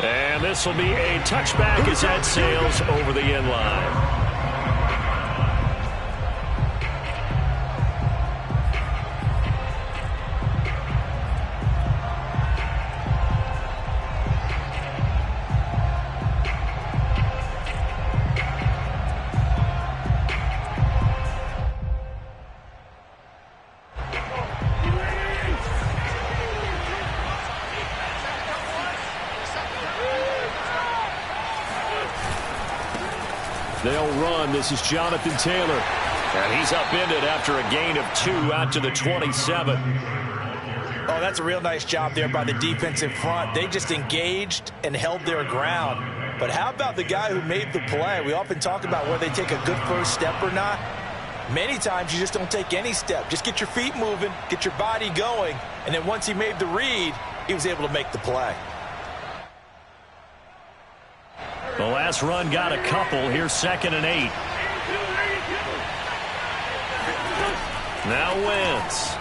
And this will be a touchback as that sails over the end line. They'll run. This is Jonathan Taylor. And he's upended after a gain of 2 out to the 27. Oh, that's a real nice job there by the defensive front. They just engaged and held their ground. But how about the guy who made the play? We often talk about whether they take a good first step or not. Many times you just don't take any step. Just get your feet moving, get your body going, and then once he made the read, he was able to make the play. The last run got a couple. Here's 2nd and 8. Now Wentz.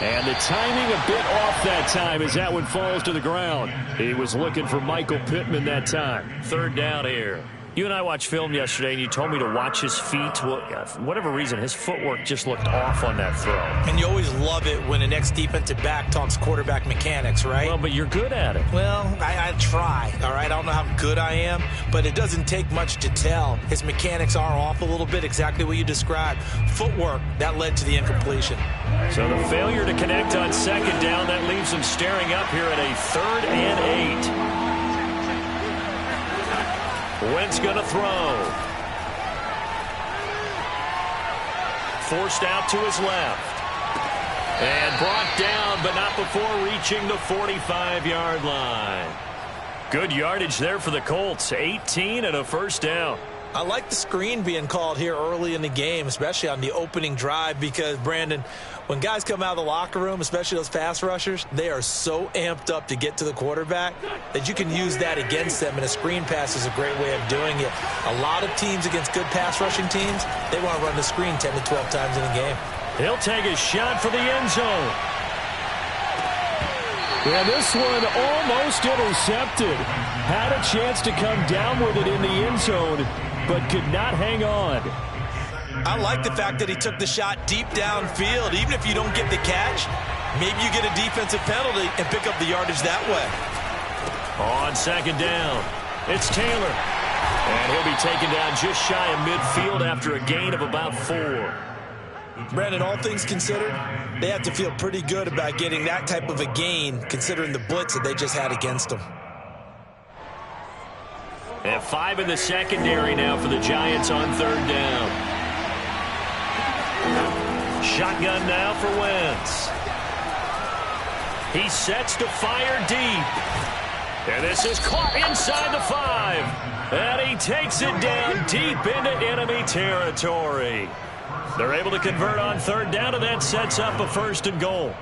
And the timing a bit off that time as that one falls to the ground. He was looking for Michael Pittman that time. 3rd down here. You and I watched film yesterday, and you told me to watch his feet. Well, for whatever reason, his footwork just looked off on that throw. And you always love it when an ex-defensive back talks quarterback mechanics, right? Well, but you're good at it. Well, I try, all right? I don't know how good I am, but it doesn't take much to tell. His mechanics are off a little bit, exactly what you described. Footwork, that led to the incompletion. So the failure to connect on 2nd down, that leaves him staring up here at a 3rd and 8. Wentz going to throw. Forced out to his left. And brought down, but not before reaching the 45-yard line. Good yardage there for the Colts. 18 and a 1st down. I like the screen being called here early in the game, especially on the opening drive, because, Brandon, when guys come out of the locker room, especially those pass rushers, they are so amped up to get to the quarterback that you can use that against them, and a screen pass is a great way of doing it. A lot of teams against good pass rushing teams, they want to run the screen 10 to 12 times in a game. He'll take a shot for the end zone. Yeah, this one almost intercepted. Had a chance to come down with it in the end zone, but could not hang on. I like the fact that he took the shot deep downfield. Even if you don't get the catch, maybe you get a defensive penalty and pick up the yardage that way. On 2nd down, it's Taylor. And he'll be taken down just shy of midfield after a gain of about 4. Brandon, all things considered, they have to feel pretty good about getting that type of a gain, considering the blitz that they just had against them. And 5 in the secondary now for the Giants on 3rd down. Shotgun now for Wentz. He sets to fire deep. And this is caught inside the 5. And he takes it down deep into enemy territory. They're able to convert on 3rd down, and that sets up a 1st and goal.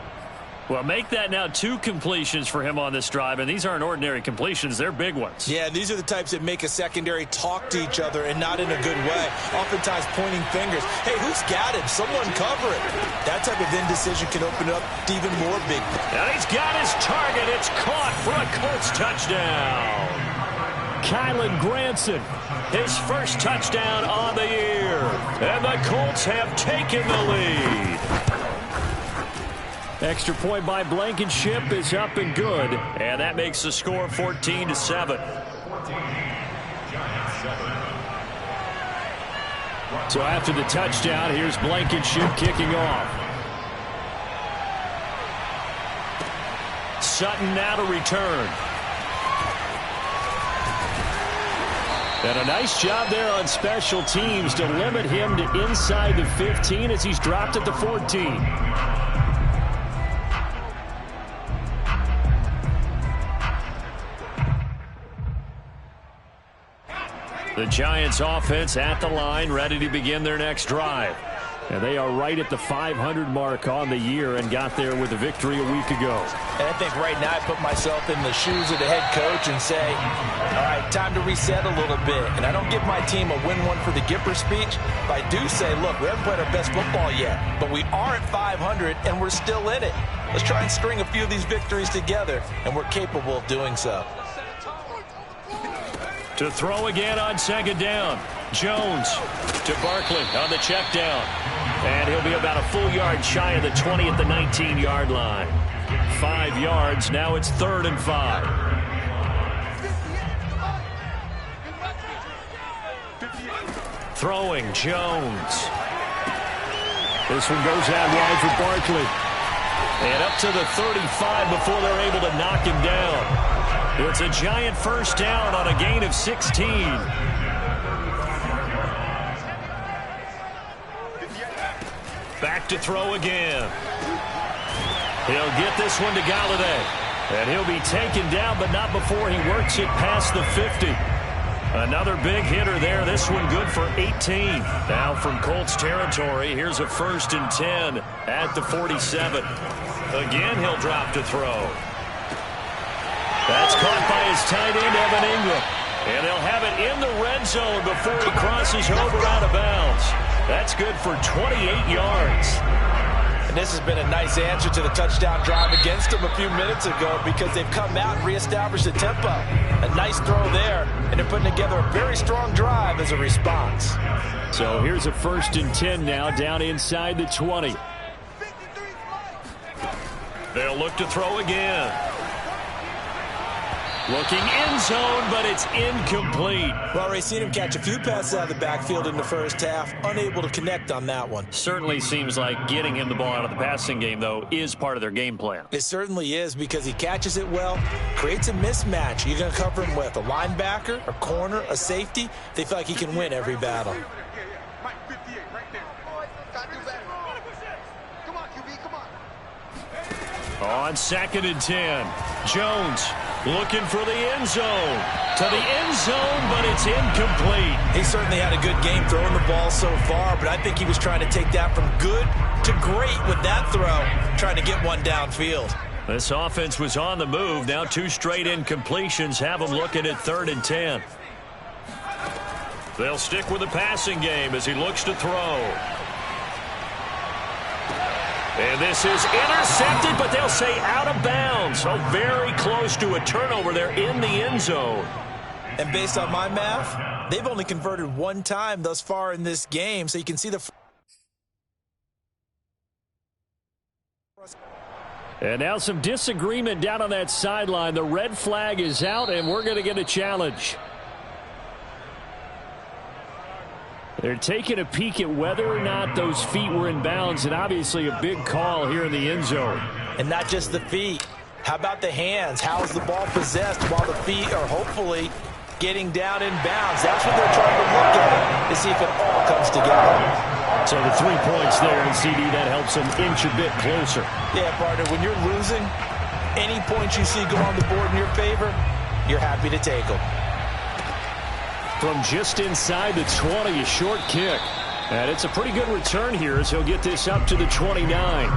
Well, make that now 2 completions for him on this drive, and these aren't ordinary completions. They're big ones. Yeah, these are the types that make a secondary talk to each other and not in a good way. Oftentimes pointing fingers. Hey, who's got him? Someone cover it. That type of indecision can open up to even more big. And he's got his target. It's caught for a Colts touchdown. Kylan Granson, his first touchdown on the year. And the Colts have taken the lead. extra point by Blankenship is up and good. And that makes the score 14-7. So after the touchdown, here's Blankenship kicking off. Sutton now to return. And a nice job there on special teams to limit him to inside the 15 as he's dropped at the 14. The Giants offense at the line, ready to begin their next drive. And they are right at the 500 mark on the year and got there with a victory a week ago. And I think right now I put myself in the shoes of the head coach and say, all right, time to reset a little bit. And I don't give my team a win one for the Gipper speech, but I do say, look, we haven't played our best football yet, but we are at 500 and we're still in it. Let's try and string a few of these victories together, and we're capable of doing so. To throw again on second down. Jones to Barkley on the check down. And he'll be about a full yard shy of the 20 at the 19-yard line. 5 yards. Now it's 3rd and 5. Throwing Jones. This one goes out wide for Barkley. And up to the 35 before they're able to knock him down. It's a giant first down on a gain of 16. Back to throw again. He'll get this one to Galladay. And he'll be taken down, but not before he works it past the 50. Another big hitter there. This one good for 18. Now from Colts territory, here's a 1st and 10 at the 47. Again, he'll drop to throw. That's caught by his tight end, Evan Ingram. And they'll have it in the red zone before he crosses over out of bounds. That's good for 28 yards. And this has been a nice answer to the touchdown drive against them a few minutes ago because they've come out and reestablished the tempo. A nice throw there, and they're putting together a very strong drive as a response. So here's a 1st and 10 now, down inside the 20. They'll look to throw again. Looking end zone, but it's incomplete. Well, Ray, seen him catch a few passes out of the backfield in the first half. Unable to connect on that one. Certainly seems like getting him the ball out of the passing game, though, is part of their game plan. It certainly is because he catches it well, creates a mismatch. You're going to cover him with a linebacker, a corner, a safety. They feel like he can win every battle. On 2nd and 10, Jones looking for the end zone. To the end zone, but it's incomplete. He certainly had a good game throwing the ball so far, but I think he was trying to take that from good to great with that throw, trying to get one downfield. This offense was on the move. Now 2 straight incompletions have them looking at 3rd and 10. They'll stick with the passing game as he looks to throw. And this is intercepted, but they'll say out of bounds. So very close to a turnover there in the end zone. And based on my math, they've only converted 1 time thus far in this game. So you can see the... And now some disagreement down on that sideline. The red flag is out, and we're going to get a challenge. They're taking a peek at whether or not those feet were in bounds, and obviously a big call here in the end zone. And not just the feet. How about the hands? How is the ball possessed while the feet are hopefully getting down in bounds? That's what they're trying to look at to see if it all comes together. So the 3 points there, and CD, that helps them inch a bit closer. Yeah, partner, when you're losing, any points you see go on the board in your favor, you're happy to take them. From just inside the 20, a short kick. And it's a pretty good return here as he'll get this up to the 29.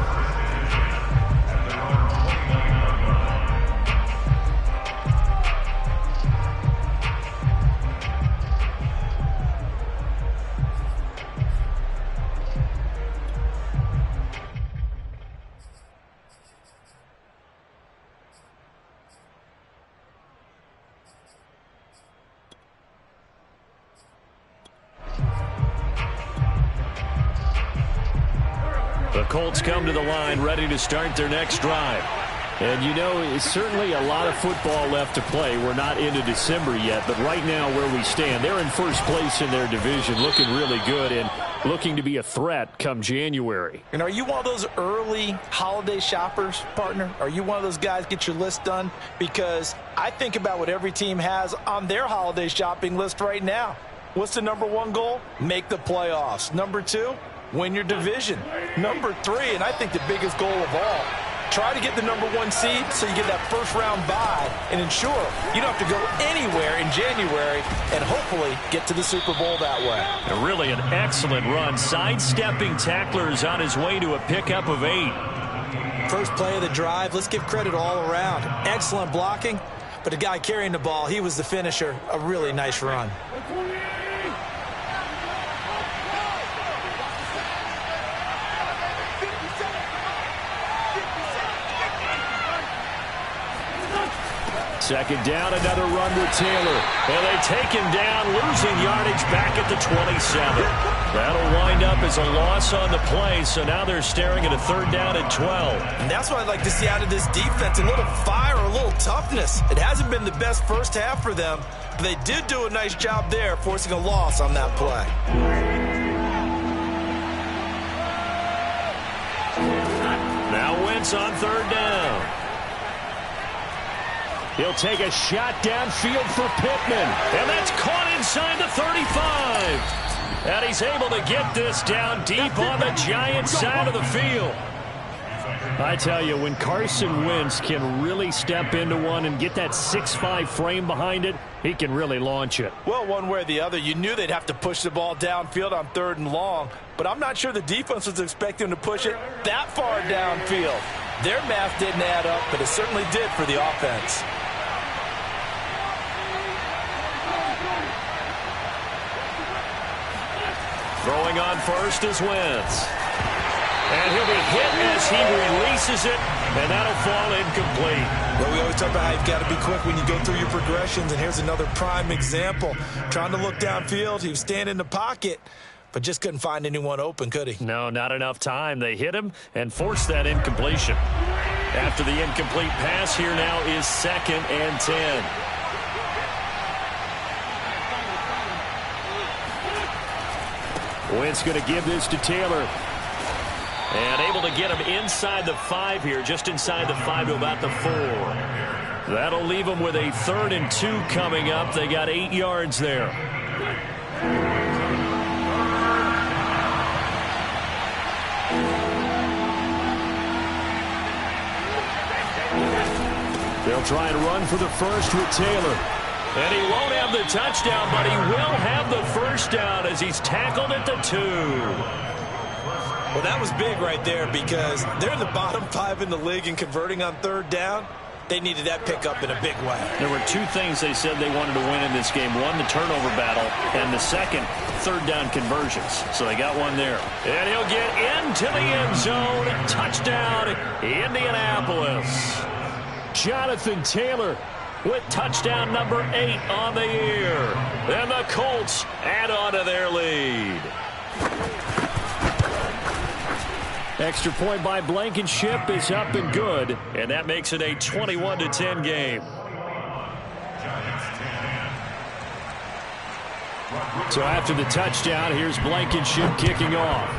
The Colts come to the line ready to start their next drive. And you know, it's certainly a lot of football left to play. We're not into December yet, but right now where we stand, they're in first place in their division, looking really good and looking to be a threat come January. And are you one of those early holiday shoppers, partner? Are you one of those guys get your list done? Because I think about what every team has on their holiday shopping list right now. What's the #1 goal? Make the playoffs. #2, win your division. #3, and I think the biggest goal of all, Try to get the #1 seed so you get that first-round bye and ensure you don't have to go anywhere in January and hopefully get to the Super Bowl that way. Really an excellent run, sidestepping tacklers on his way to a pickup of 8. First play of the drive, let's give credit all around. Excellent blocking, but the guy carrying the ball, he was the finisher. A really nice run. Second down, another run with Taylor. And they take him down, losing yardage back at the 27. That'll wind up as a loss on the play, so now they're staring at a 3rd down and 12. And that's what I'd like to see out of this defense, a little fire, a little toughness. It hasn't been the best first half for them, but they did do a nice job there, forcing a loss on that play. Now Wentz on 3rd down. He'll take a shot downfield for Pittman. And that's caught inside the 35. And he's able to get this down deep on the Giants side of the field. I tell you, when Carson Wentz can really step into one and get that 6'5" frame behind it, he can really launch it. Well, one way or the other, you knew they'd have to push the ball downfield on 3rd and long, but I'm not sure the defense was expecting to push it that far downfield. Their math didn't add up, but it certainly did for the offense. Throwing on first is Wentz. And he'll be hit as he releases it, and that'll fall incomplete. Well, we always talk about how you've got to be quick when you go through your progressions, and here's another prime example. Trying to look downfield, he was standing in the pocket, but just couldn't find anyone open, could he? No, not enough time. They hit him and forced that incompletion. After the incomplete pass, here now is 2nd and 10. Wentz going to give this to Taylor. And able to get him inside the 5 here, just inside the 5 to about the 4. That'll leave them with a 3rd and 2 coming up. They got 8 yards there. They'll try and run for the first with Taylor. And he won't have the touchdown, but he will have the first down as he's tackled at the 2. Well, that was big right there because they're in the bottom 5 in the league and converting on 3rd down. They needed that pickup in a big way. There were 2 things they said they wanted to win in this game. One, the turnover battle, and the second, 3rd down conversions. So they got one there. And he'll get into the end zone. Touchdown, Indianapolis. Jonathan Taylor with touchdown number 8 on the year. And the Colts add on to their lead. Extra point by Blankenship is up and good. And that makes it a 21-10 game. So after the touchdown, here's Blankenship kicking off.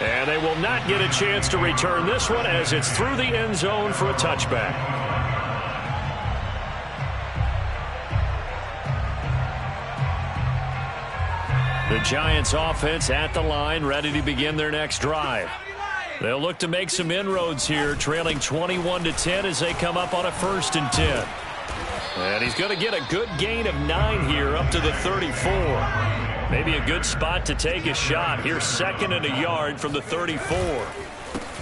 And they will not get a chance to return this one as it's through the end zone for a touchback. The Giants offense at the line, ready to begin their next drive. They'll look to make some inroads here, trailing 21-10 as they come up on a 1st and 10. And he's going to get a good gain of 9 here up to the 34. Maybe a good spot to take a shot. Here's 2nd and a yard from the 34.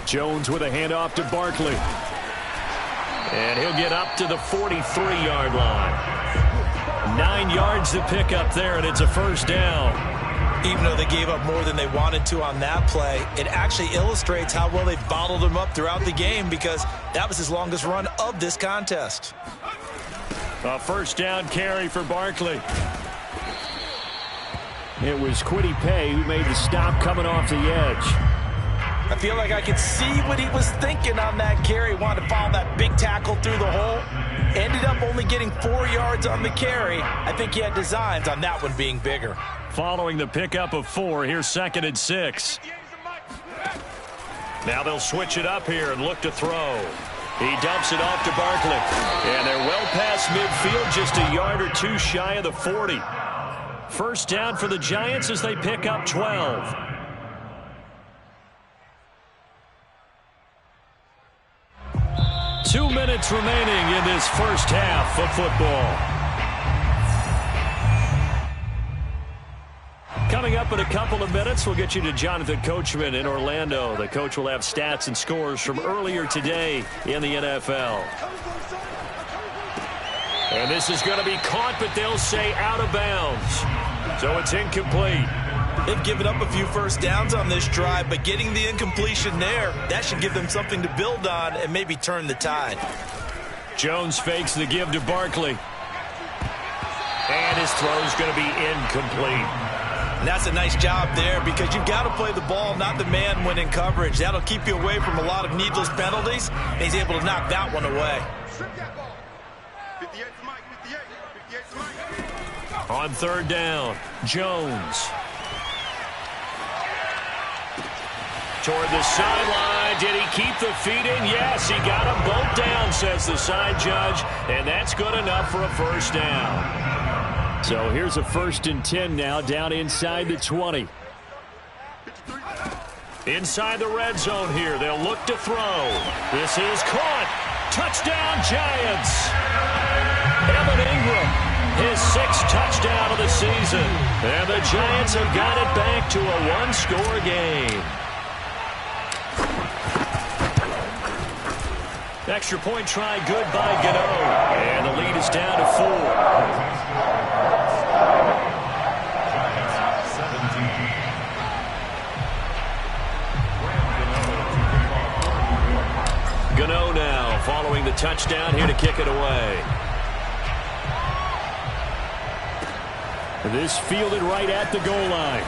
Jones with a handoff to Barkley. And he'll get up to the 43-yard line. 9 yards to pick up there, and it's a 1st down. Even though they gave up more than they wanted to on that play, it actually illustrates how well they bottled him up throughout the game because that was his longest run of this contest. A 1st down carry for Barkley. It was Kwity Paye who made the stop coming off the edge. I feel like I could see what he was thinking on that carry. Wanted to follow that big tackle through the hole. Ended up only getting 4 yards on the carry. I think he had designs on that one being bigger. Following the pickup of 4, here's 2nd and 6. Now they'll switch it up here and look to throw. He dumps it off to Barkley. And they're well past midfield, just a yard or 2 shy of the 40. 1st down for the Giants as they pick up 12. 2 minutes remaining in this first half of football. Coming up in a couple of minutes, we'll get you to Jonathan Coachman in Orlando. The coach will have stats and scores from earlier today in the NFL. And this is going to be caught, but they'll say out of bounds. So it's incomplete. They've given up a few first downs on this drive, but getting the incompletion there, that should give them something to build on and maybe turn the tide. Jones fakes the give to Barkley. And his throw's going to be incomplete. And that's a nice job there because you've got to play the ball, not the man when in coverage. That'll keep you away from a lot of needless penalties, and he's able to knock that one away. On third down, Jones. Toward the sideline. Did he keep the feet in? Yes, he got them both down, says the side judge, and that's good enough for a first down. So here's a 1st and 10 now, down inside the 20. Inside the red zone here. They'll look to throw. This is caught. Touchdown, Giants. Evan Ingram, his 6th touchdown of the season. And the Giants have got it back to a one-score game. Extra point try good by Gano. And the lead is down to 4. Gano now following the touchdown here to kick it away. This fielded right at the goal line.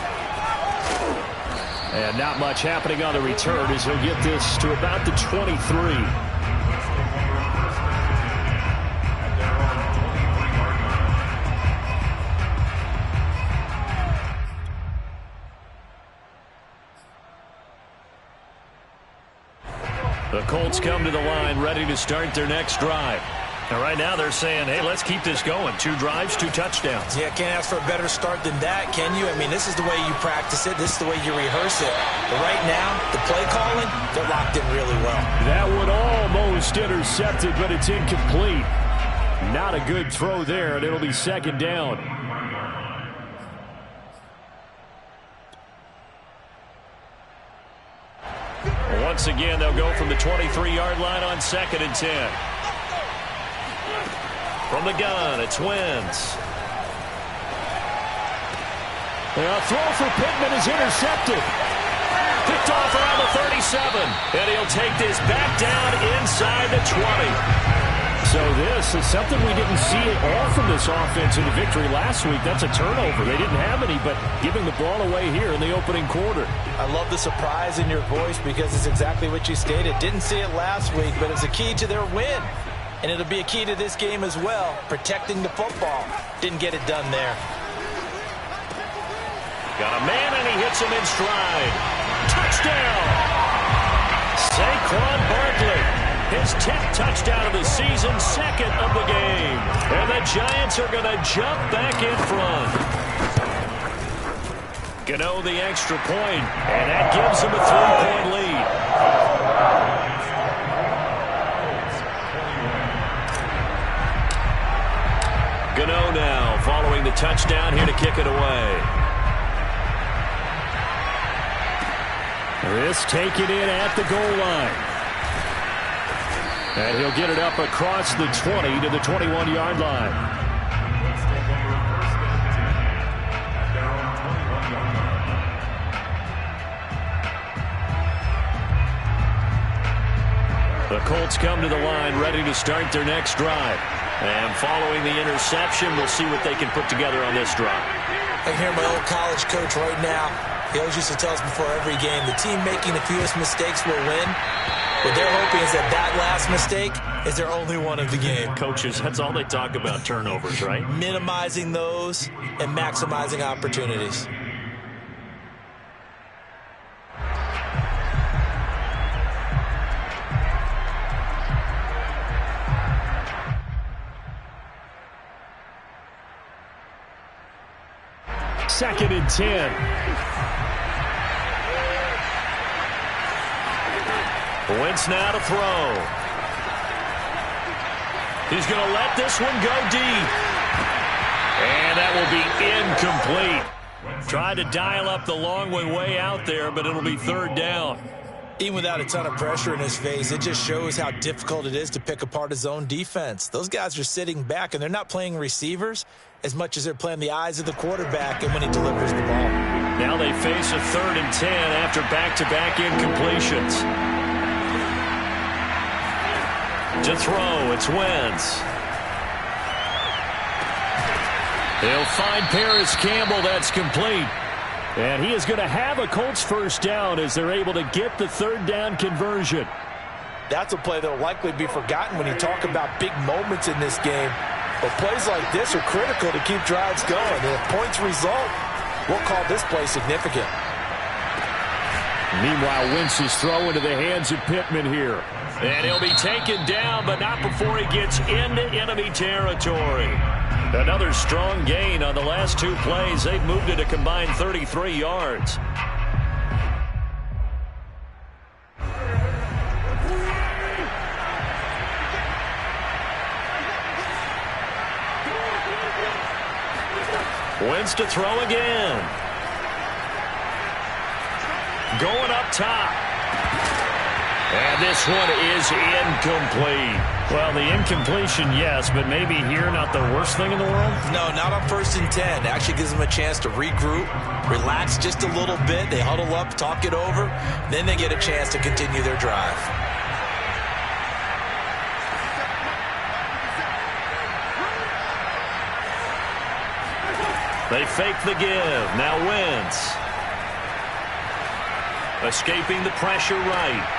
And not much happening on the return as he'll get this to about the 23. The Colts come to the line ready to start their next drive. And right now they're saying, hey, let's keep this going. 2 drives, 2 touchdowns. Yeah, can't ask for a better start than that, can you? I mean, this is the way you practice it. This is the way you rehearse it. But right now, the play calling, they're locked in really well. That one almost intercepted, but it's incomplete. Not a good throw there, and it'll be 2nd down. Once again, they'll go from the 23-yard line on 2nd and 10. From the gun, it's Wentz. A throw for Pittman is intercepted. Picked off around the 37. And he'll take this back down inside the 20. So this is something we didn't see at all from this offense in the victory last week. That's a turnover. They didn't have any, but giving the ball away here in the opening quarter. I love the surprise in your voice because it's exactly what you stated. Didn't see it last week, but it's a key to their win. And it'll be a key to this game as well, protecting the football. Didn't get it done there. Got a man, and he hits him in stride. Touchdown! Saquon Barkley. His 10th touchdown of the season, 2nd of the game. And the Giants are going to jump back in front. Gano the extra point, and that gives them a 3-point lead. Gano now following the touchdown here to kick it away. This taken in at the goal line. And he'll get it up across the 20 to the 21-yard line. The Colts come to the line ready to start their next drive. And following the interception, we'll see what they can put together on this drive. I hear my old college coach right now. He always used to tell us before every game, the team making the fewest mistakes will win. What they're hoping is that last mistake is their only one of the game. Coaches, that's all they talk about, turnovers, right? Minimizing those and maximizing opportunities. Second and 10. Wentz now to throw. He's going to let this one go deep. And that will be incomplete. Tried to dial up the long way out there, but it'll be third down. Even without a ton of pressure in his face, it just shows how difficult it is to pick apart his own defense. Those guys are sitting back, and they're not playing receivers as much as they're playing the eyes of the quarterback and when he delivers the ball. Now they face a 3rd and 10 after back-to-back incompletions. To throw, it's Wentz. He'll find Paris Campbell. That's complete. And he is going to have a Colts first down as they're able to get the 3rd down conversion. That's a play that will likely be forgotten when you talk about big moments in this game. But plays like this are critical to keep drives going. And if points result, we'll call this play significant. Meanwhile, Wentz's throw into the hands of Pittman here. And he'll be taken down, but not before he gets into enemy territory. Another strong gain on the last 2 plays. They've moved it a combined 33 yards. Wentz to throw again. Going up top. And this one is incomplete. Well, the incompletion, yes, but maybe here not the worst thing in the world? No, not on 1st and 10. It actually gives them a chance to regroup, relax just a little bit. They huddle up, talk it over. Then they get a chance to continue their drive. They fake the give. Now Wentz. Escaping the pressure right.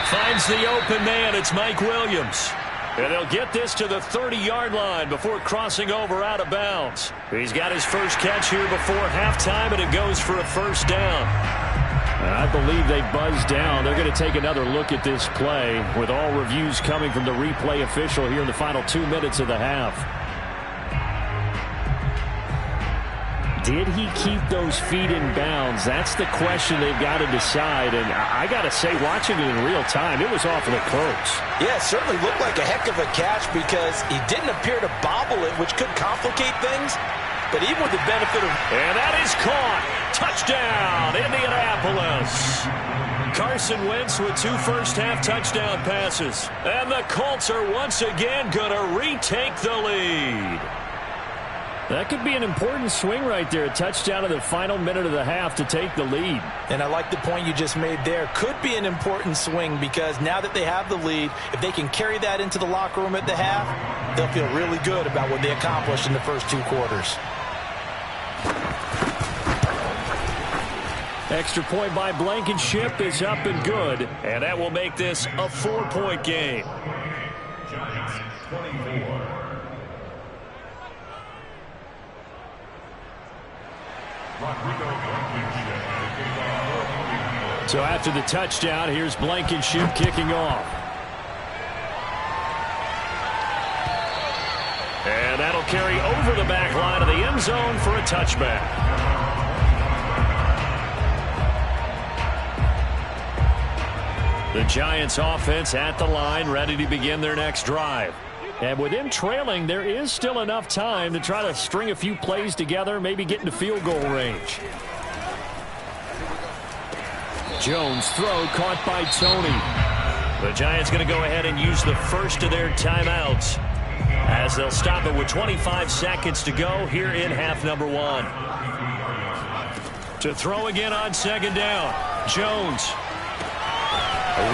Finds the open man. It's Mike Williams. And they'll get this to the 30-yard line before crossing over out of bounds. He's got his first catch here before halftime, and it goes for a first down. I believe they buzzed down. They're going to take another look at this play with all reviews coming from the replay official here in the final 2 minutes of the half. Did he keep those feet in bounds? That's the question they've got to decide. And I got to say, watching it in real time, it was awfully close. Yeah, it certainly looked like a heck of a catch because he didn't appear to bobble it, which could complicate things. But even with the benefit of... And that is caught. Touchdown, Indianapolis. Carson Wentz with 2 first-half touchdown passes. And the Colts are once again going to retake the lead. That could be an important swing right there. A touchdown in the final minute of the half to take the lead. And I like the point you just made there. Could be an important swing because now that they have the lead, if they can carry that into the locker room at the half, they'll feel really good about what they accomplished in the first 2 quarters. Extra point by Blankenship is up and good. And that will make this a 4-point game. So after the touchdown, here's Blankenship kicking off. And that'll carry over the back line of the end zone for a touchback. The Giants offense at the line, ready to begin their next drive. And with them trailing, there is still enough time to try to string a few plays together, maybe get into field goal range. Jones throw caught by Tony. The Giants going to go ahead and use the first of their timeouts as they'll stop it with 25 seconds to go here in half number 1. To throw again on 2nd down. Jones.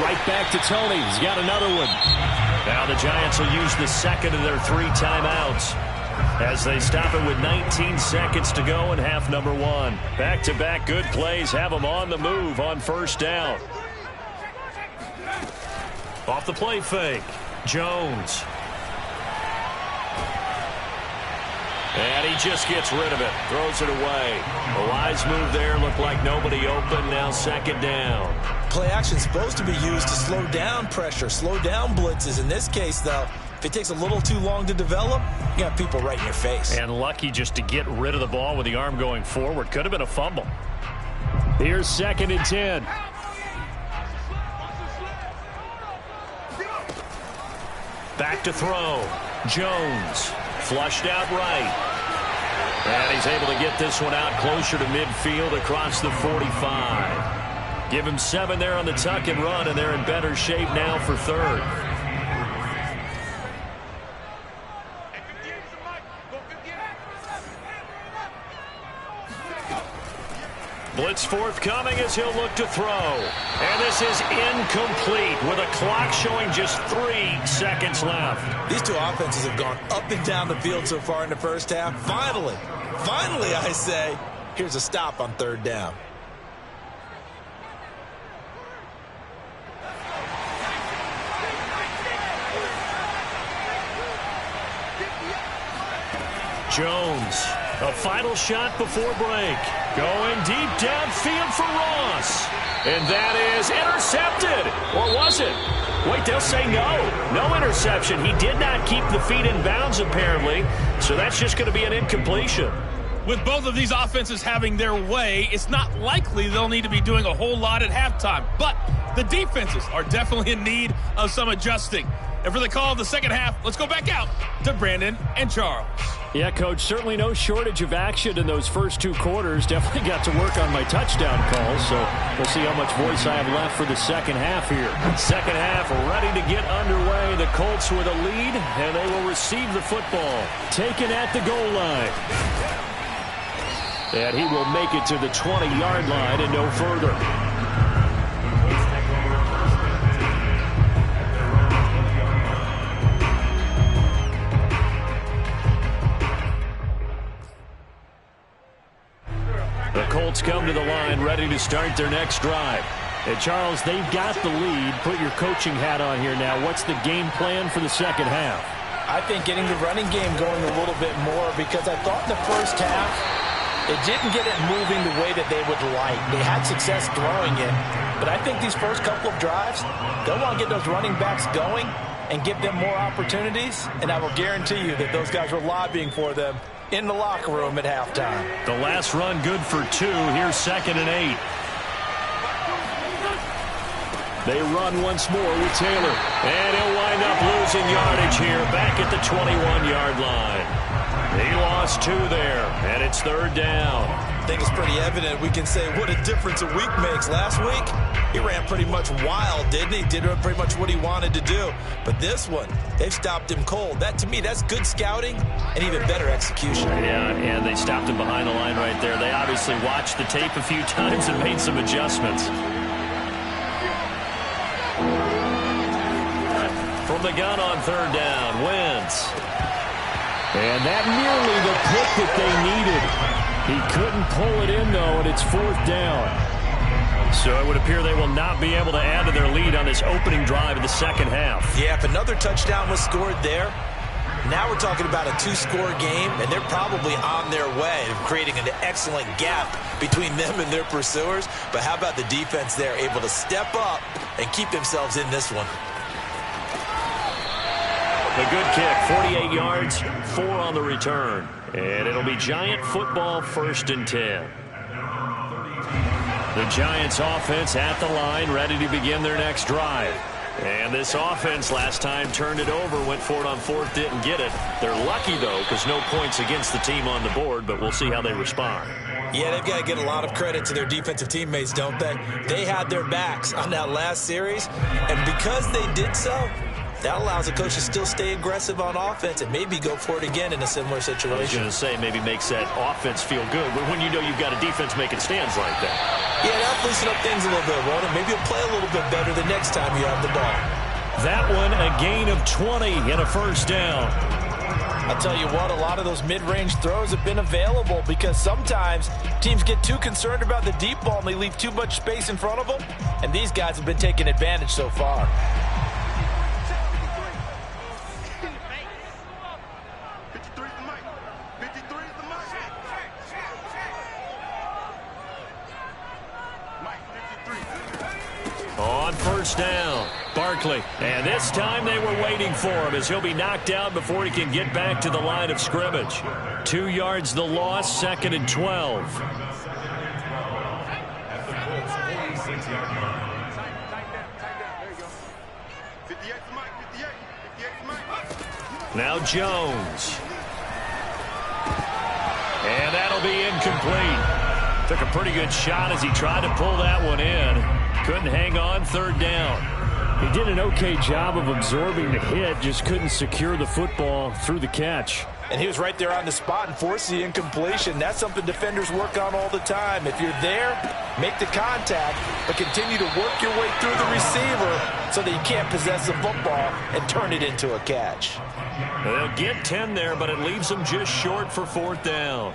Right back to Tony. He's got another one. Now the Giants will use the second of their 3 timeouts as they stop it with 19 seconds to go in half number 1. Back-to-back good plays have them on the move on 1st down. Off the play fake. Jones. And he just gets rid of it. Throws it away. A wise move there. Looked like nobody open. Now 2nd down. Play action is supposed to be used to slow down pressure, slow down blitzes. In this case, though, if it takes a little too long to develop, you got people right in your face. And lucky just to get rid of the ball with the arm going forward. Could have been a fumble. Here's 2nd and 10. Back to throw. Jones flushed out right. And he's able to get this one out closer to midfield across the 45. Give him 7 there on the tuck and run, and they're in better shape now for third. Blitz forthcoming as he'll look to throw. And this is incomplete with a clock showing just 3 seconds left. These two offenses have gone up and down the field so far in the first half. Finally, I say, here's a stop on third down. Jones, a final shot before break. Going deep downfield for Ross. And that is intercepted. Or was it? Wait, they'll say no. No interception. He did not keep the feet in bounds, apparently. So that's just going to be an incompletion. With both of these offenses having their way, it's not likely they'll need to be doing a whole lot at halftime. But the defenses are definitely in need of some adjusting. And for the call of the second half, let's go back out to Brandon and Charles. Yeah, Coach, certainly no shortage of action in those first 2 quarters. Definitely got to work on my touchdown calls, so we'll see how much voice I have left for the second half here. Second half ready to get underway. The Colts with a lead, and they will receive the football. Taken at the goal line. And he will make it to the 20-yard line and no further. The Colts come to the line ready to start their next drive. And Charles, they've got the lead. Put your coaching hat on here now. What's the game plan for the second half? I think getting the running game going a little bit more, because I thought in the first half it didn't get it moving the way that they would like. They had success throwing it, but I think these first couple of drives, they'll want to get those running backs going and give them more opportunities, and I will guarantee you that those guys were lobbying for them in the locker room at halftime. The last run good for 2. Here's 2nd and 8. They run once more with Taylor. And he'll wind up losing yardage here back at the 21-yard line. He lost 2 there, and it's third down. I think it's pretty evident. We can say what a difference a week makes. Last week, he ran pretty much wild, didn't he? Did pretty much what he wanted to do. But this one, they've stopped him cold. That, to me, that's good scouting and even better execution. Yeah, and they stopped him behind the line right there. They obviously watched the tape a few times and made some adjustments. From the gun on third down, Wentz. And that nearly the pick that they needed. He couldn't pull it in, though, and it's 4th down. So it would appear they will not be able to add to their lead on this opening drive of the second half. Yeah, if another touchdown was scored there, now we're talking about a 2-score game, and they're probably on their way of creating an excellent gap between them and their pursuers. But how about the defense there, able to step up and keep themselves in this one? The good kick, 48 yards, 4 on the return. And it'll be Giant football, 1st and 10. The Giants offense at the line, ready to begin their next drive. And this offense last time turned it over, went for it on 4th, didn't get it. They're lucky, though, because no points against the team on the board, but we'll see how they respond. Yeah, they've got to get a lot of credit to their defensive teammates, don't they? They had their backs on that last series, and because they did so, that allows the coach to still stay aggressive on offense and maybe go for it again in a similar situation. I was going to say maybe makes that offense feel good, but when you know you've got a defense making stands like that. Yeah, that'll loosen up things a little bit, won't it? Maybe you'll play a little bit better the next time you have the ball. That one, a gain of 20 and a 1st down. I'll tell you what, a lot of those mid-range throws have been available because sometimes teams get too concerned about the deep ball and they leave too much space in front of them, and these guys have been taking advantage so far. On 1st down, Barkley. And this time they were waiting for him as he'll be knocked out before he can get back to the line of scrimmage. 2 yards the loss, 2nd and 12. Now Jones. And that'll be incomplete. Took a pretty good shot as he tried to pull that one in. Couldn't hang on, third down. He did an okay job of absorbing the hit, just couldn't secure the football through the catch. And he was right there on the spot and forced the incompletion. That's something defenders work on all the time. If you're there, make the contact, but continue to work your way through the receiver so that you can't possess the football and turn it into a catch. They'll get 10 there, but it leaves them just short for fourth down.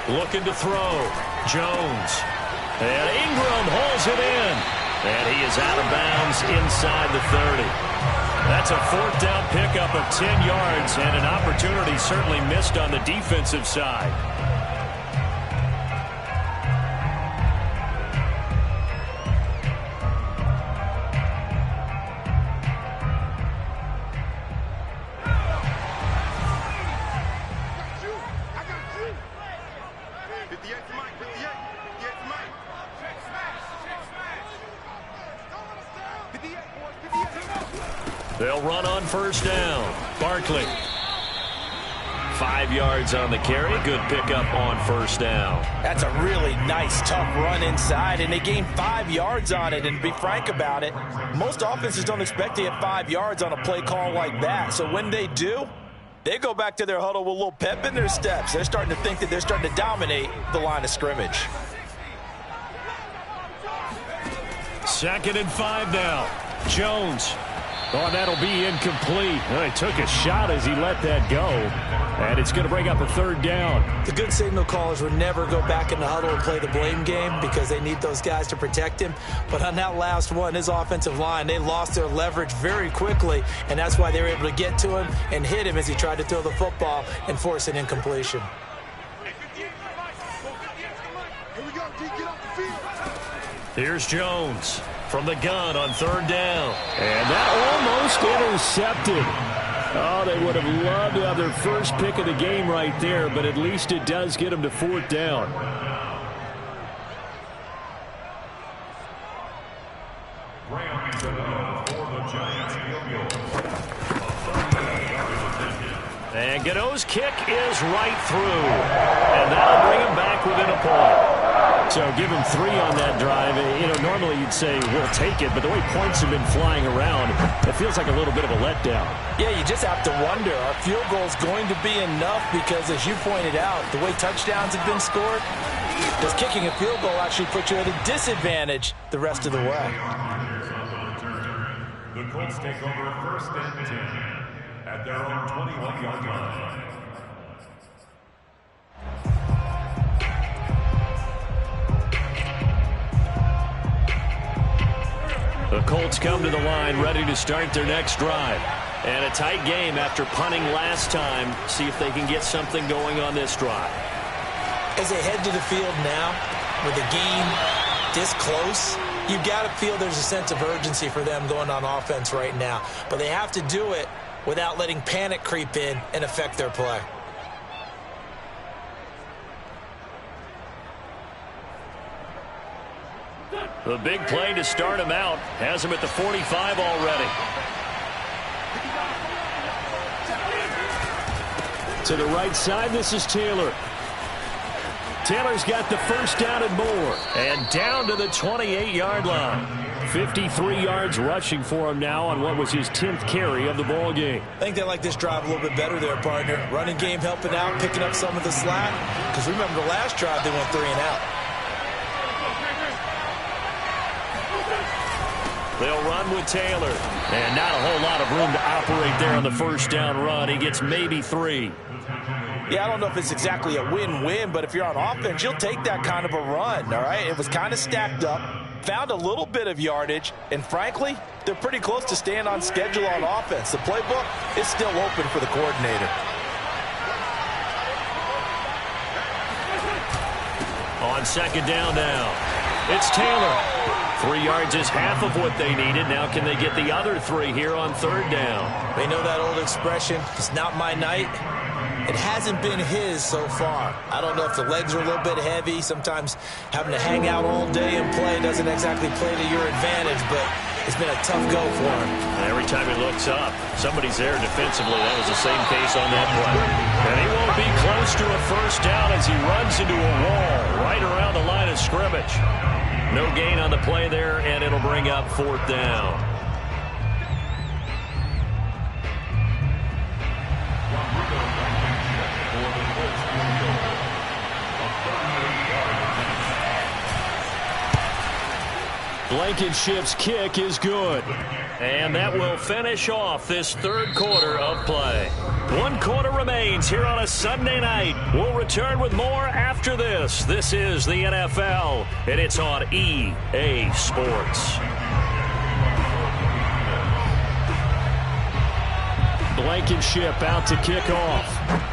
Looking to throw. Jones. And Ingram hauls it in. And he is out of bounds inside the 30. That's a fourth down pickup of 10 yards and an opportunity certainly missed on the defensive side. They'll run on first down. Barkley. 5 yards on the carry. Good pickup on first down. That's a really nice, tough run inside, and they gained 5 yards on it. And to be frank about it, most offenses don't expect to get 5 yards on a play call like that. So when they do, they go back to their huddle with a little pep in their steps. They're starting to think that they're starting to dominate the line of scrimmage. 2nd and 5 now. Jones. Oh, that'll be incomplete. He took a shot as he let that go. And it's going to bring up a third down. The good signal callers would never go back in the huddle and play the blame game because they need those guys to protect him. But on that last one, his offensive line, they lost their leverage very quickly, and that's why they were able to get to him and hit him as he tried to throw the football and force an incompletion. Here's Jones from the gun on third down. And that almost intercepted. Oh, they would have loved to have their first pick of the game right there, but at least it does get them to fourth down. And Gano's kick is right through. And that'll bring him back within a point. So give him 3 on that drive. You know, normally you'd say we'll take it, but the way points have been flying around, it feels like a little bit of a letdown. Yeah, you just have to wonder, are field goals going to be enough? Because as you pointed out, the way touchdowns have been scored, does kicking a field goal actually put you at a disadvantage the rest of the way? The Colts take over 1st and 10 at their own 21-yard line. The Colts come to the line ready to start their next drive. And a tight game after punting last time. See if they can get something going on this drive. As they head to the field now, with the game this close, you've got to feel there's a sense of urgency for them going on offense right now. But they have to do it without letting panic creep in and affect their play. The big play to start him out has him at the 45 already. To the right side, this is Taylor. Taylor's got the first down and more. And down to the 28-yard line. 53 yards rushing for him now on what was his 10th carry of the ball game. I think they like this drive a little bit better there, partner. Running game helping out, picking up some of the slack. Because remember the last drive, they went 3 and out. They'll run with Taylor. And not a whole lot of room to operate there on the first down run. He gets maybe 3. Yeah, I don't know if it's exactly a win-win, but if you're on offense, you'll take that kind of a run, all right? It was kind of stacked up, found a little bit of yardage, and frankly, they're pretty close to staying on schedule on offense. The playbook is still open for the coordinator. On on second down now. It's Taylor. 3 yards is half of what they needed. Now can they get the other 3 here on third down? They know that old expression, it's not my night. It hasn't been his so far. I don't know if the legs are a little bit heavy. Sometimes having to hang out all day and play doesn't exactly play to your advantage, but it's been a tough go for him. And every time he looks up, somebody's there defensively. That was the same case on that play. And he won't be close to a first down as he runs into a wall right around the line of scrimmage. No gain on the play there, and it'll bring up fourth down. Blankenship's kick is good. And that will finish off this third quarter of play. 1 quarter remains here on a Sunday night. We'll return with more after this. This is the NFL, and it's on EA Sports. Blankenship out to kick off.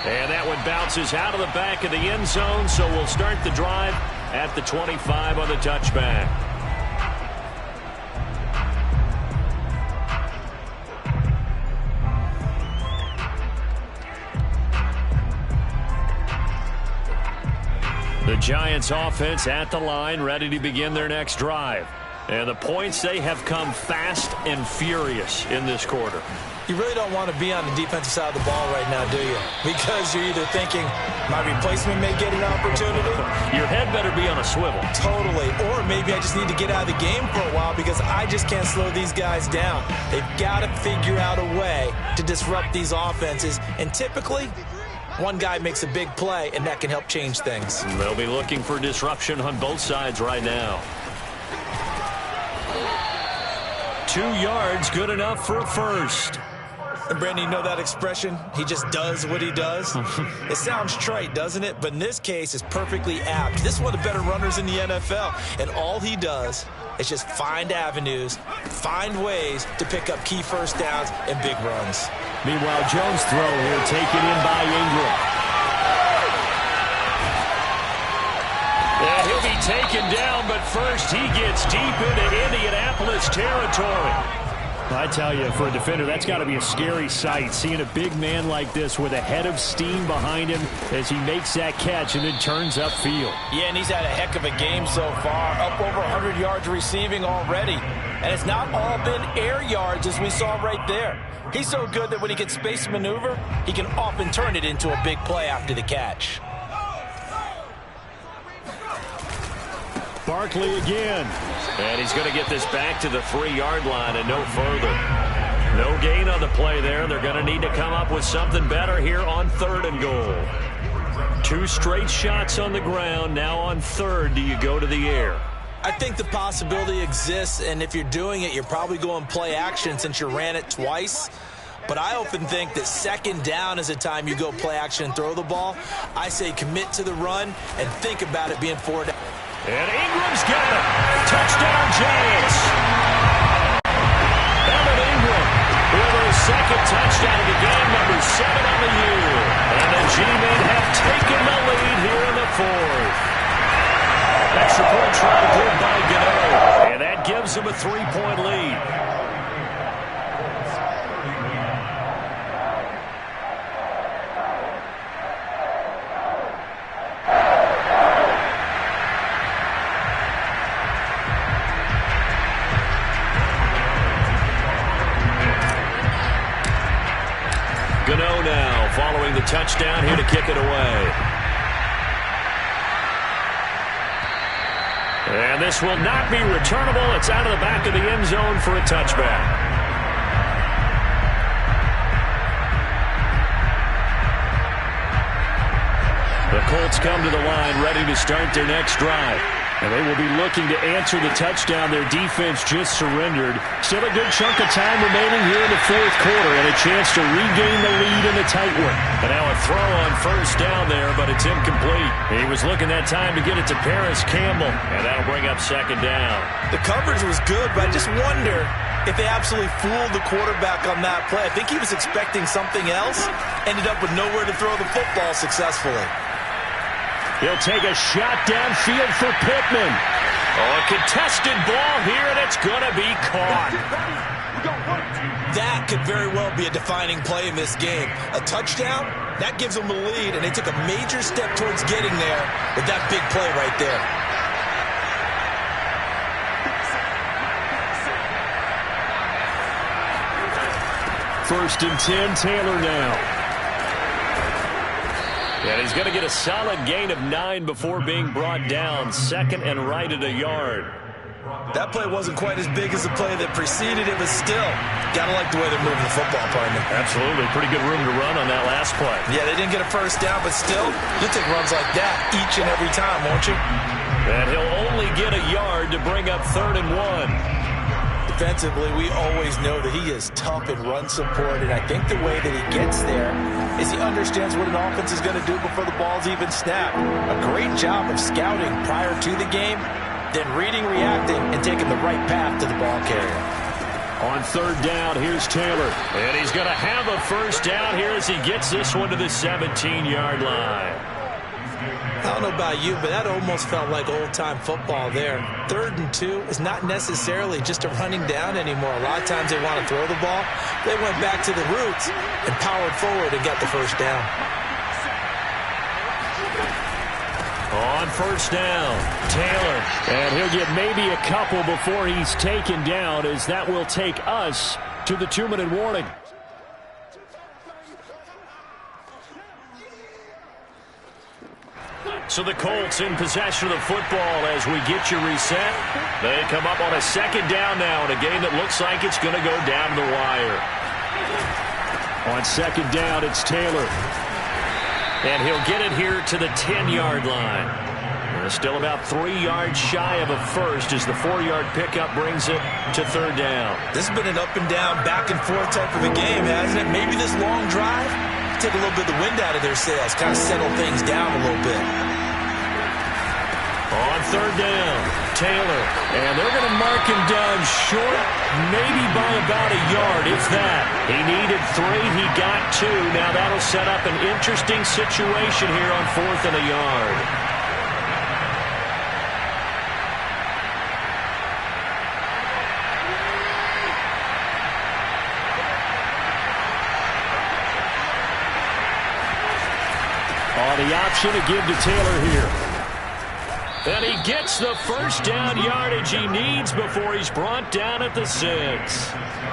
And that one bounces out of the back of the end zone, so we'll start the drive at the 25 on the touchback. The Giants offense at the line, ready to begin their next drive. And the points, they have come fast and furious in this quarter. You really don't want to be on the defensive side of the ball right now, do you? Because you're either thinking, my replacement may get an opportunity. Your head better be on a swivel. Totally. Or maybe I just need to get out of the game for a while because I just can't slow these guys down. They've got to figure out a way to disrupt these offenses. And typically, one guy makes a big play, and that can help change things. They'll be looking for disruption on both sides right now. 2 yards, good enough for a first. And Brandon, you know that expression? He just does what he does. It sounds trite, doesn't it? But in this case, it's perfectly apt. This is one of the better runners in the NFL. And all he does is just find avenues, find ways to pick up key first downs and big runs. Meanwhile, Jones' throw here taken in by Ingram. And he'll be taken down, but first he gets deep into Indianapolis territory. I tell you, for a defender, that's got to be a scary sight, seeing a big man like this with a head of steam behind him as he makes that catch and then turns upfield. Yeah, and he's had a heck of a game so far, up over 100 yards receiving already. And it's not all been air yards as we saw right there. He's so good that when he gets space maneuver, he can often turn it into a big play after the catch. Barkley again. And he's going to get this back to the 3-yard line and no further. No gain on the play there. They're going to need to come up with something better here on 3rd and goal. 2 straight shots on the ground. Now on 3rd, do you go to the air? I think the possibility exists, and if you're doing it, you're probably going play action since you ran it twice. But I often think that 2nd down is a time you go play action and throw the ball. I say commit to the run and think about it being 4 down. And Ingram's got it. Touchdown, Giants. Evan Ingram with his 2nd touchdown of the game, number 7 on the year. And the G-men have taken the lead here in the 4th. Extra point try good by Gano. And that gives them a 3-point lead. Gano now following the touchdown here to kick it away. And this will not be returnable. It's out of the back of the end zone for a touchback. The Colts come to the line ready to start their next drive. And they will be looking to answer the touchdown their defense just surrendered. Still a good chunk of time remaining here in the 4th quarter and a chance to regain the lead in the tight one. And now a throw on 1st down there, but it's incomplete. He was looking that time to get it to Paris Campbell, and that'll bring up 2nd down. The coverage was good, but I just wonder if they absolutely fooled the quarterback on that play. I think he was expecting something else, ended up with nowhere to throw the football successfully. He'll take a shot downfield for Pittman. Oh, a contested ball here, and it's going to be caught. That could very well be a defining play in this game. A touchdown, that gives them the lead, and they took a major step towards getting there with that big play right there. First and 10, Taylor now. And he's going to get a solid gain of 9 before being brought down. Second and right at a yard. That play wasn't quite as big as the play that preceded it, but still, got to like the way they're moving the football, partner. Absolutely. Pretty good room to run on that last play. Yeah, they didn't get a first down, but still, you'll take runs like that each and every time, won't you? And he'll only get a yard to bring up 3rd and 1. Defensively, we always know that he is tough in run support, and I think the way that he gets there is he understands what an offense is going to do before the ball's even snapped. A great job of scouting prior to the game, then reading, reacting, and taking the right path to the ball carrier. On 3rd down, here's Taylor. And he's going to have a first down here as he gets this one to the 17-yard line. I don't know about you, but that almost felt like old-time football there. 3rd and 2 is not necessarily just a running down anymore. A lot of times they want to throw the ball. They went back to the roots and powered forward and got the first down. On first down, Taylor. And he'll get maybe a couple before he's taken down, as that will take us to the 2-minute warning. So the Colts in possession of the football as we get you reset. They come up on a 2nd down now in a game that looks like it's going to go down the wire. On 2nd down, it's Taylor. And he'll get it here to the 10-yard line. Still about 3 yards shy of a first as the 4-yard pickup brings it to 3rd down. This has been an up and down, back and forth type of a game, hasn't it? Maybe this long drive, take a little bit of the wind out of their sails, kind of settle things down a little bit. On 3rd down, Taylor. And they're going to mark him down short, maybe by about a yard, if that. He needed 3, he got 2. Now that'll set up an interesting situation here on 4th and a yard. The option to give to Taylor here. And he gets the first down yardage he needs before he's brought down at the 6.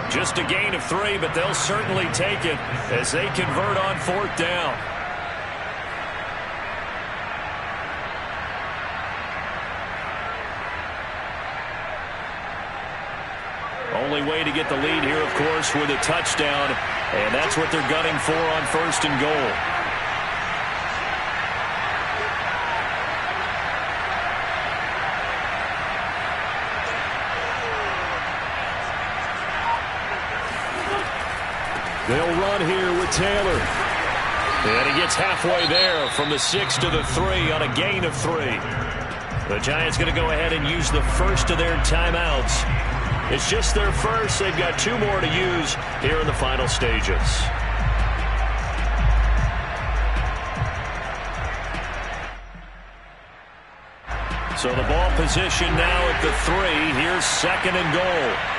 Just a gain of 3, but they'll certainly take it as they convert on 4th down. Only way to get the lead here, of course, with a touchdown, and that's what they're gunning for on 1st and goal. They'll run here with Taylor. And he gets halfway there from the 6 to the 3 on a gain of 3. The Giants going to go ahead and use the first of their timeouts. It's just their first. They've got 2 more to use here in the final stages. So the ball position now at the 3. Here's 2nd and goal.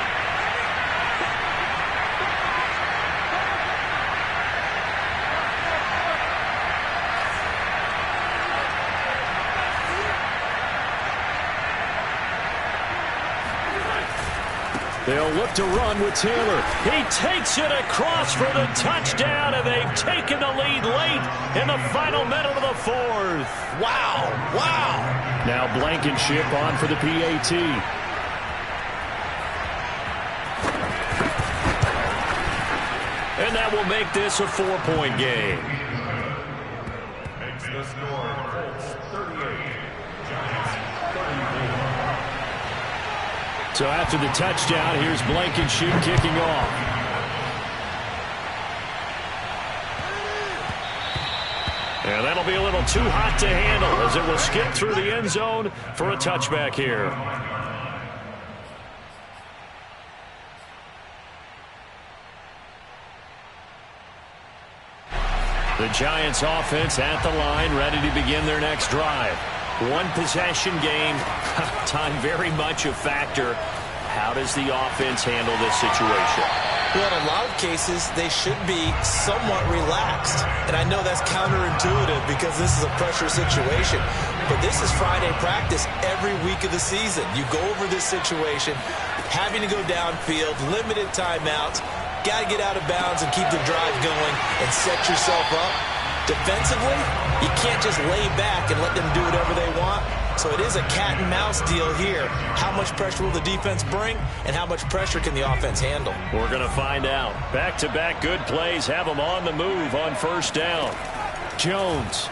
They'll look to run with Taylor. He takes it across for the touchdown, and they've taken the lead late in the final minute of the 4th. Wow, wow. Now Blankenship on for the PAT. And that will make this a 4-point game. Makes the score Colts 38, Giants 34. So after the touchdown, here's Blankenship kicking off. And that'll be a little too hot to handle as it will skip through the end zone for a touchback here. The Giants offense at the line, ready to begin their next drive. One possession game. Time very much a factor. How does the offense handle this situation? Well, in a lot of cases, they should be somewhat relaxed. And I know that's counterintuitive because this is a pressure situation. But this is Friday practice every week of the season. You go over this situation, having to go downfield, limited timeouts, got to get out of bounds and keep the drive going and set yourself up. Defensively, you can't just lay back and let them do whatever they want. So it is a cat and mouse deal here. How much pressure will the defense bring, and how much pressure can the offense handle? We're going to find out. Back-to-back good plays have them on the move on first down. Jones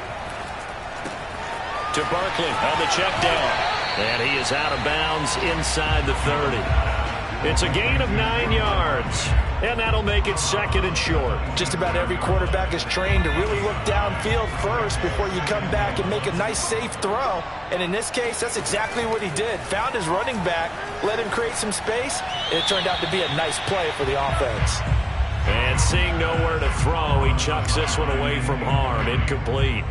to Barkley on the check down. And he is out of bounds inside the 30. It's a gain of 9 yards. And that'll make it second and short. Just about every quarterback is trained to really look downfield first before you come back and make a nice, safe throw. And in this case, that's exactly what he did. Found his running back, let him create some space, and it turned out to be a nice play for the offense. And seeing nowhere to throw, he chucks this one away from harm. Incomplete.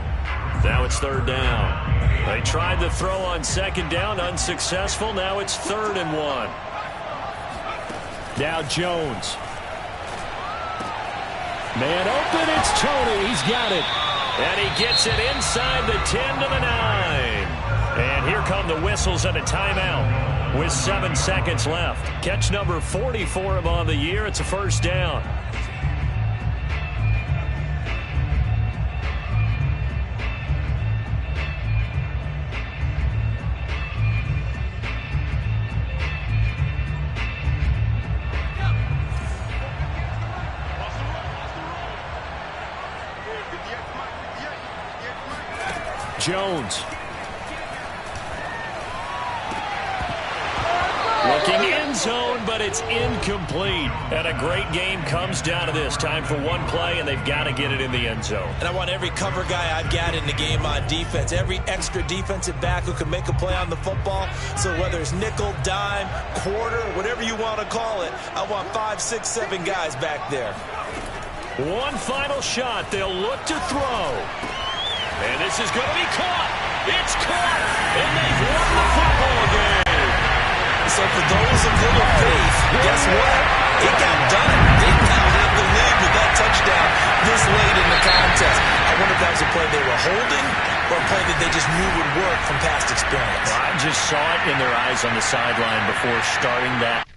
Now it's third down. They tried to throw on second down, unsuccessful. Now it's 3rd and 1. Now Jones. Man open, it's Tony. He's got it. And he gets it inside the 10 to the 9. And here come the whistles and a timeout with 7 seconds left. Catch number 40 for him on the year. It's a first down. Jones. Looking end zone, but it's incomplete. And a great game comes down to this. Time for one play, and they've got to get it in the end zone. And I want every cover guy I've got in the game on defense, every extra defensive back who can make a play on the football. So whether it's nickel, dime, quarter, whatever you want to call it, I want 5, 6, 7 guys back there. One final shot. They'll look to throw. And this is going to be caught. It's caught. And they've won the football game. So for those of little faith, guess what? It got done. They now have the lead with that touchdown this late in the contest. I wonder if that was a play they were holding or a play that they just knew would work from past experience. Well, I just saw it in their eyes on the sideline before starting that